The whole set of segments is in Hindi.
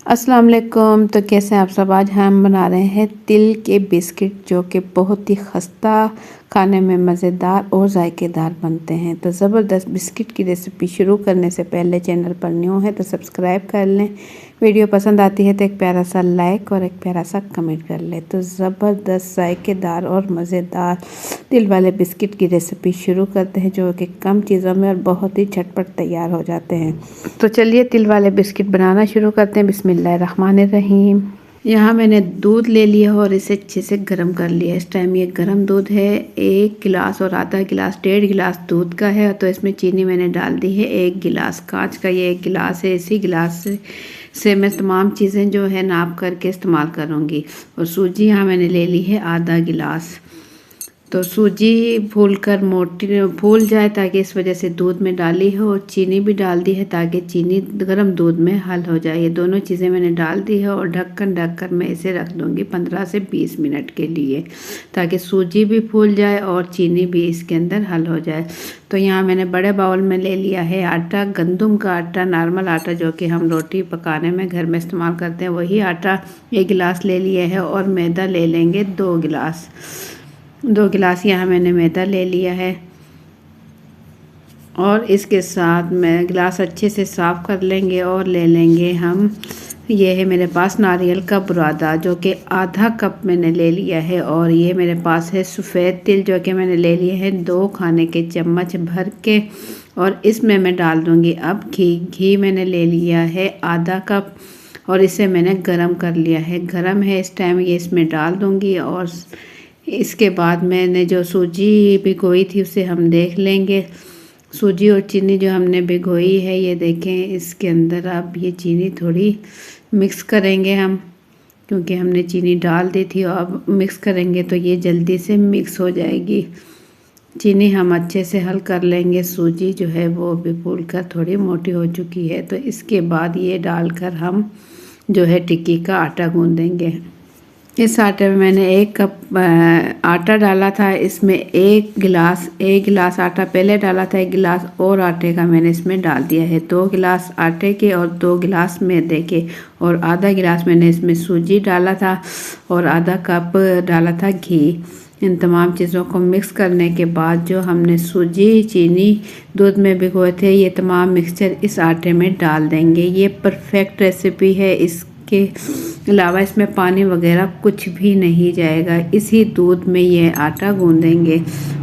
अस्सलाम वालेकुम। तो कैसे हैं आप सब। आज हम बना रहे हैं तिल के बिस्किट, जो कि बहुत ही खस्ता, खाने में मज़ेदार और जायकेदार बनते हैं। तो ज़बरदस्त बिस्किट की रेसिपी शुरू करने से पहले चैनल पर न्यू है तो सब्सक्राइब कर लें। वीडियो पसंद आती है तो एक प्यारा सा लाइक और एक प्यारा सा कमेंट कर लें। तो ज़बरदस्त जायकेदार और मज़ेदार तिल वाले बिस्किट की रेसिपी शुरू करते हैं, जो कि कम चीज़ों में और बहुत ही झटपट तैयार हो जाते हैं। तो चलिए तिल वाले बिस्किट बनाना शुरू करते हैं। बिस्मिल्लाहिर्रहमानिर्रहीम। यहाँ मैंने दूध ले लिया और इसे अच्छे से गर्म कर लिया। इस टाइम ये गर्म दूध है, 1 गिलास और आधा गिलास, 1.5 गिलास दूध का है। तो इसमें चीनी मैंने डाल दी है 1 गिलास। कांच का ये 1 गिलास है। इसी गिलास से मैं तमाम चीज़ें जो है नाप करके इस्तेमाल करूँगी। और सूजी यहाँ मैंने ले ली है आधा गिलास। तो सूजी फूल जाए, ताकि इस वजह से दूध में डाली है, और चीनी भी डाल दी है ताकि चीनी गर्म दूध में हल हो जाए। ये दोनों चीज़ें मैंने डाल दी है और ढक कर मैं इसे रख दूँगी 15 से 20 मिनट के लिए, ताकि सूजी भी फूल जाए और चीनी भी इसके अंदर हल हो जाए। तो यहाँ मैंने बड़े बाउल में ले लिया है आटा, गंदम का आटा, नॉर्मल आटा जो कि हम रोटी पकाने में घर में इस्तेमाल करते हैं, वही आटा 1 गिलास ले लिया है। और मैदा ले लेंगे 2 गिलास। 2 गिलास यहाँ मैंने मैदा ले लिया है। और इसके साथ में गिलास अच्छे से साफ़ कर लेंगे और ले लेंगे हम, ये है मेरे पास नारियल का बुरादा, जो कि आधा कप मैंने ले लिया है। और ये मेरे पास है सफ़ेद तिल, जो कि मैंने ले लिए हैं 2 खाने के चम्मच भर के। और इसमें मैं डाल दूँगी अब घी मैंने ले लिया है आधा कप, और इसे मैंने गरम कर लिया है। गरम है इस टाइम, ये इसमें डाल दूँगी। और इसके बाद मैंने जो सूजी भिगोई थी उसे हम देख लेंगे। सूजी और चीनी जो हमने भिगोई है, ये देखें इसके अंदर अब ये चीनी थोड़ी मिक्स करेंगे हम, क्योंकि हमने चीनी डाल दी थी। और अब मिक्स करेंगे तो ये जल्दी से मिक्स हो जाएगी। चीनी हम अच्छे से हल कर लेंगे। सूजी जो है वो भी फूल कर थोड़ी मोटी हो चुकी है। तो इसके बाद ये डालकर हम जो है टिक्की का आटा गूँधेंगे। इस आटे में मैंने 1 कप आटा डाला था। इसमें 1 गिलास आटा पहले डाला था, 1 गिलास और आटे का मैंने इसमें डाल दिया है। 2 गिलास आटे के और 2 गिलास मैदे के, और आधा गिलास मैंने इसमें सूजी डाला था, और आधा कप डाला था घी। इन तमाम चीज़ों को मिक्स करने के बाद जो हमने सूजी, चीनी, दूध में भिगोए थे, ये तमाम मिक्सचर इस आटे में डाल देंगे। ये परफेक्ट रेसिपी है। इसके अलावा इसमें पानी वगैरह कुछ भी नहीं जाएगा। इसी दूध में ये आटा गूँधेंगे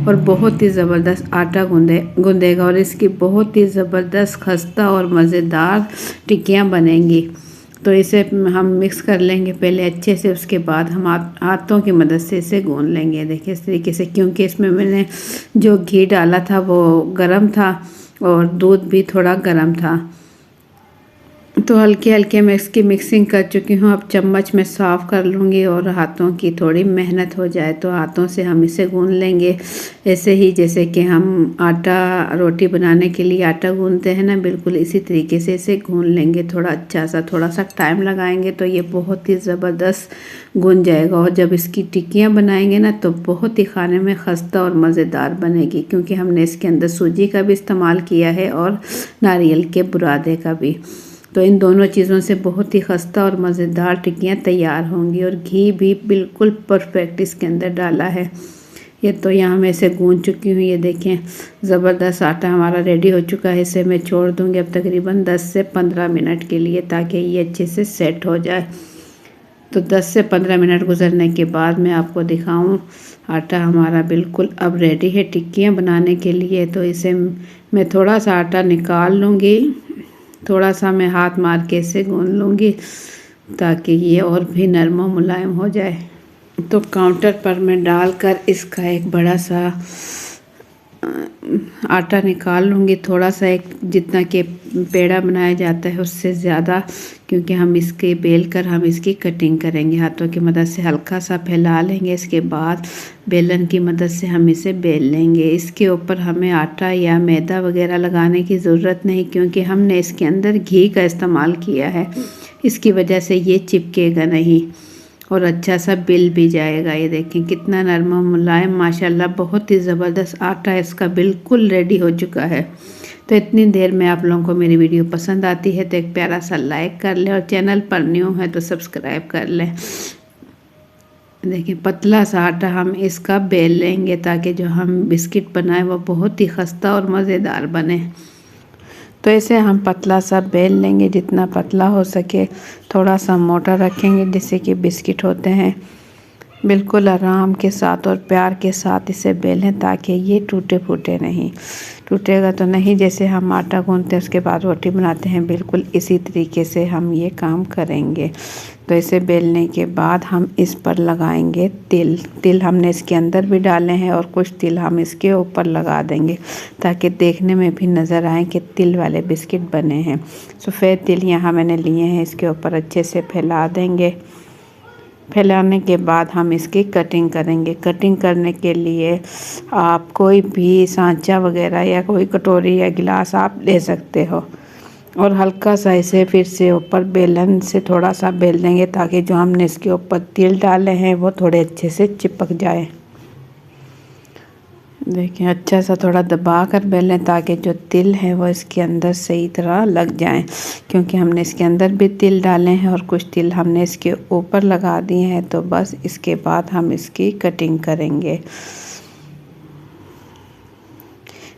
और बहुत ही ज़बरदस्त आटा गूँधेगा, और इसकी बहुत ही ज़बरदस्त खस्ता और मज़ेदार टिक्कियाँ बनेंगी। तो इसे हम मिक्स कर लेंगे पहले अच्छे से। उसके बाद हम हाथों की मदद से इसे गूँध लेंगे। देखिए इस तरीके से, क्योंकि इसमें मैंने जो घी डाला था वो गर्म था और दूध भी थोड़ा गर्म था। तो हल्के हल्के मैं इसकी मिक्सिंग कर चुकी हूँ। अब चम्मच में साफ़ कर लूँगी, और हाथों की थोड़ी मेहनत हो जाए तो हाथों से हम इसे गूँध लेंगे। ऐसे ही जैसे कि हम आटा रोटी बनाने के लिए आटा गूँधते हैं ना, बिल्कुल इसी तरीके से इसे गूँध लेंगे। थोड़ा सा टाइम लगाएंगे तो ये बहुत ही ज़बरदस्त गूँध जाएगा। और जब इसकी टिक्कियाँ बनाएंगे ना, तो बहुत ही खाने में खस्ता और मज़ेदार बनेगी, क्योंकि हमने इसके अंदर सूजी का भी इस्तेमाल किया है और नारियल के बुरादे का भी। तो इन दोनों चीज़ों से बहुत ही खस्ता और मज़ेदार टिक्कियाँ तैयार होंगी। और घी भी बिल्कुल परफेक्ट इसके अंदर डाला है। ये तो यहाँ मैं इसे गूँध चुकी हूँ। ये देखें ज़बरदस्त आटा हमारा रेडी हो चुका है। इसे मैं छोड़ दूँगी अब तकरीबन 10 से 15 मिनट के लिए, ताकि ये अच्छे से सेट हो जाए। तो 10 से 15 मिनट गुजरने के बाद मैं आपको दिखाऊँ, आटा हमारा बिल्कुल अब रेडी है टिक्कियाँ बनाने के लिए। तो इसे मैं थोड़ा सा आटा निकाल लूँगी, थोड़ा सा मैं हाथ मार के इसे गूँध लूँगी, ताकि ये और भी नरम और मुलायम हो जाए। तो काउंटर पर मैं डालकर इसका एक बड़ा सा आटा निकाल लूँगी, थोड़ा सा, एक जितना कि पेड़ा बनाया जाता है उससे ज़्यादा, क्योंकि हम इसके बेल कर हम इसकी कटिंग करेंगे। हाथों की मदद से हल्का सा फैला लेंगे। इसके बाद बेलन की मदद से हम इसे बेल लेंगे। इसके ऊपर हमें आटा या मैदा वगैरह लगाने की ज़रूरत नहीं, क्योंकि हमने इसके अंदर घी का इस्तेमाल किया है। इसकी वजह से ये चिपकेगा नहीं और अच्छा सा बिल भी जाएगा। ये देखें कितना नरम और मुलायम, माशाल्लाह बहुत ही ज़बरदस्त आटा इसका बिल्कुल रेडी हो चुका है। तो इतनी देर में आप लोगों को मेरी वीडियो पसंद आती है तो एक प्यारा सा लाइक कर लें और चैनल पर न्यू है तो सब्सक्राइब कर लें। देखिए पतला सा आटा हम इसका बेल लेंगे ताकि जो हम बिस्किट बनाए वो बहुत ही खस्ता और मज़ेदार बने। तो इसे हम पतला सा बेल लेंगे, जितना पतला हो सके। थोड़ा सा मोटा रखेंगे जिससे कि बिस्किट होते हैं। बिल्कुल आराम के साथ और प्यार के साथ इसे बेलें ताकि ये टूटे फूटे नहीं। टूटेगा तो नहीं, जैसे हम आटा गूंथते हैं उसके बाद रोटी बनाते हैं, बिल्कुल इसी तरीके से हम ये काम करेंगे। तो इसे बेलने के बाद हम इस पर लगाएंगे तिल। तिल हमने इसके अंदर भी डाले हैं और कुछ तिल हम इसके ऊपर लगा देंगे ताकि देखने में भी नज़र आए कि तिल वाले बिस्किट बने हैं। सफ़ेद तिल यहाँ मैंने लिए हैं, इसके ऊपर अच्छे से फैला देंगे। फैलाने के बाद हम इसकी कटिंग करेंगे। कटिंग करने के लिए आप कोई भी सांचा वगैरह या कोई कटोरी या गिलास आप ले सकते हो और हल्का सा इसे फिर से ऊपर बेलन से थोड़ा सा बेल देंगे ताकि जो हमने इसके ऊपर तिल डाले हैं वो थोड़े अच्छे से चिपक जाए। देखिए अच्छा सा थोड़ा दबा कर बेलें ताकि जो तिल है वो इसके अंदर सही तरह लग जाएं, क्योंकि हमने इसके अंदर भी तिल डाले हैं और कुछ तिल हमने इसके ऊपर लगा दिए हैं। तो बस इसके बाद हम इसकी कटिंग करेंगे।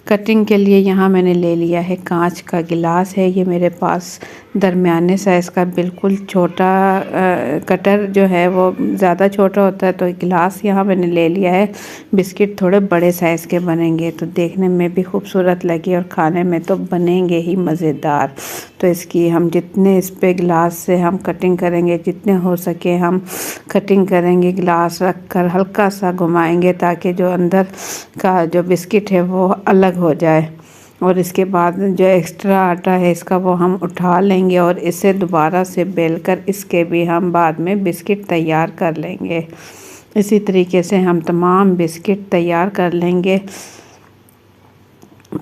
कटिंग के लिए यहाँ मैंने ले लिया है कांच का गिलास है, ये मेरे पास दरमियाने साइज़ का बिल्कुल छोटा कटर जो है वो ज़्यादा छोटा होता है, तो गिलास यहाँ मैंने ले लिया है। बिस्किट थोड़े बड़े साइज़ के बनेंगे तो देखने में भी खूबसूरत लगे और खाने में तो बनेंगे ही मज़ेदार। तो इसकी हम जितने इस पे गिलास से हम कटिंग करेंगे, जितने हो सके हम कटिंग करेंगे। गिलास रख कर हल्का सा घुमाएंगे ताकि जो अंदर का जो बिस्किट है वो अलग हो जाए और इसके बाद जो एक्स्ट्रा आटा है इसका वो हम उठा लेंगे और इसे दोबारा से बेलकर इसके भी हम बाद में बिस्किट तैयार कर लेंगे। इसी तरीके से हम तमाम बिस्किट तैयार कर लेंगे।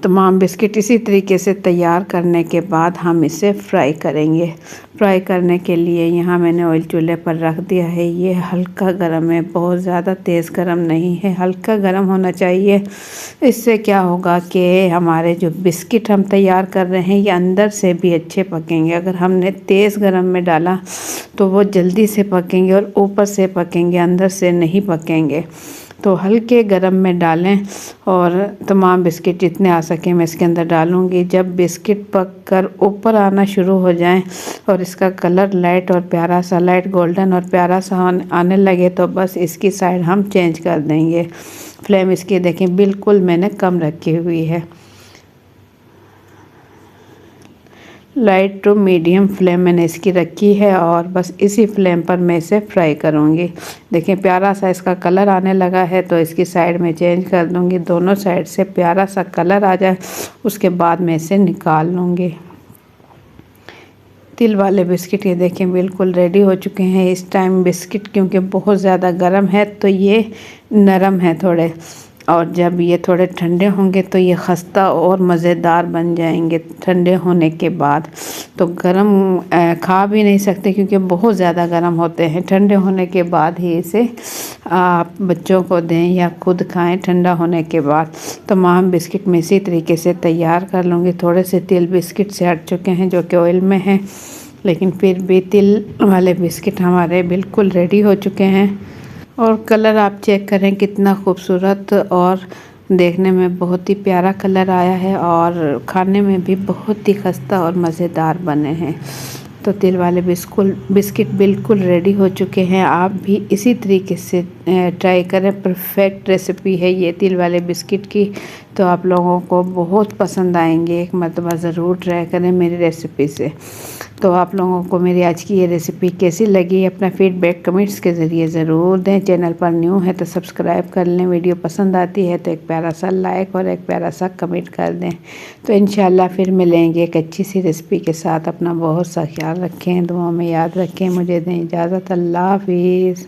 तमाम बिस्किट इसी तरीके से तैयार करने के बाद हम इसे फ्राई करेंगे। फ्राई करने के लिए यहाँ मैंने ऑयल चूल्हे पर रख दिया है। ये हल्का गरम है, बहुत ज़्यादा तेज़ गरम नहीं है, हल्का गरम होना चाहिए। इससे क्या होगा कि हमारे जो बिस्किट हम तैयार कर रहे हैं ये अंदर से भी अच्छे पकेंगे। अगर हमने तेज़ गरम में डाला तो वो जल्दी से पकेंगे और ऊपर से पकेंगे, अंदर से नहीं पकेंगे। तो हल्के गरम में डालें और तमाम बिस्किट जितने आ सके मैं इसके अंदर डालूँगी। जब बिस्किट पक कर ऊपर आना शुरू हो जाएं और इसका कलर लाइट और प्यारा सा लाइट गोल्डन और प्यारा सा आने लगे तो बस इसकी साइड हम चेंज कर देंगे। फ्लेम इसकी देखें बिल्कुल मैंने कम रखी हुई है, लाइट टू मीडियम फ्लेम मैंने इसकी रखी है और बस इसी फ्लेम पर मैं इसे फ्राई करूँगी। देखिए प्यारा सा इसका कलर आने लगा है तो इसकी साइड में चेंज कर दूँगी। दोनों साइड से प्यारा सा कलर आ जाए उसके बाद मैं इसे निकाल लूँगी। तिल वाले बिस्किट ये देखें बिल्कुल रेडी हो चुके हैं। इस टाइम बिस्किट क्योंकि बहुत ज़्यादा गर्म है तो ये नरम है थोड़े, और जब ये थोड़े ठंडे होंगे तो ये खस्ता और मज़ेदार बन जाएंगे। ठंडे होने के बाद तो गरम खा भी नहीं सकते क्योंकि बहुत ज़्यादा गरम होते हैं। ठंडे होने के बाद ही इसे आप बच्चों को दें या खुद खाएं। ठंडा होने के बाद तमाम बिस्किट मैं इसी तरीके से तैयार कर लूँगी। थोड़े से तिल बिस्किट से हट चुके हैं जो कि ऑयल में हैं, लेकिन फिर भी तिल वाले बिस्किट हमारे बिल्कुल रेडी हो चुके हैं। और कलर आप चेक करें कितना खूबसूरत और देखने में बहुत ही प्यारा कलर आया है और खाने में भी बहुत ही खस्ता और मज़ेदार बने हैं। तो तिल वाले बिस्किट बिल्कुल रेडी हो चुके हैं। आप भी इसी तरीके से ट्राई करें। परफेक्ट रेसिपी है ये तिल वाले बिस्किट की, तो आप लोगों को बहुत पसंद आएंगे। एक मरतबा ज़रूर ट्राई करें मेरी रेसिपी से। तो आप लोगों को मेरी आज की ये रेसिपी कैसी लगी अपना फीडबैक कमेंट्स के ज़रिए ज़रूर दें। चैनल पर न्यू है तो सब्सक्राइब कर लें। वीडियो पसंद आती है तो एक प्यारा सा लाइक और एक प्यारा सा कमेंट कर दें। तो इंशाल्लाह फिर मिलेंगे एक अच्छी सी रेसिपी के साथ। अपना बहुत सा ख्याल रखें, दुआओं में याद रखें। मुझे दें इजाज़त। अल्लाह हाफिज़।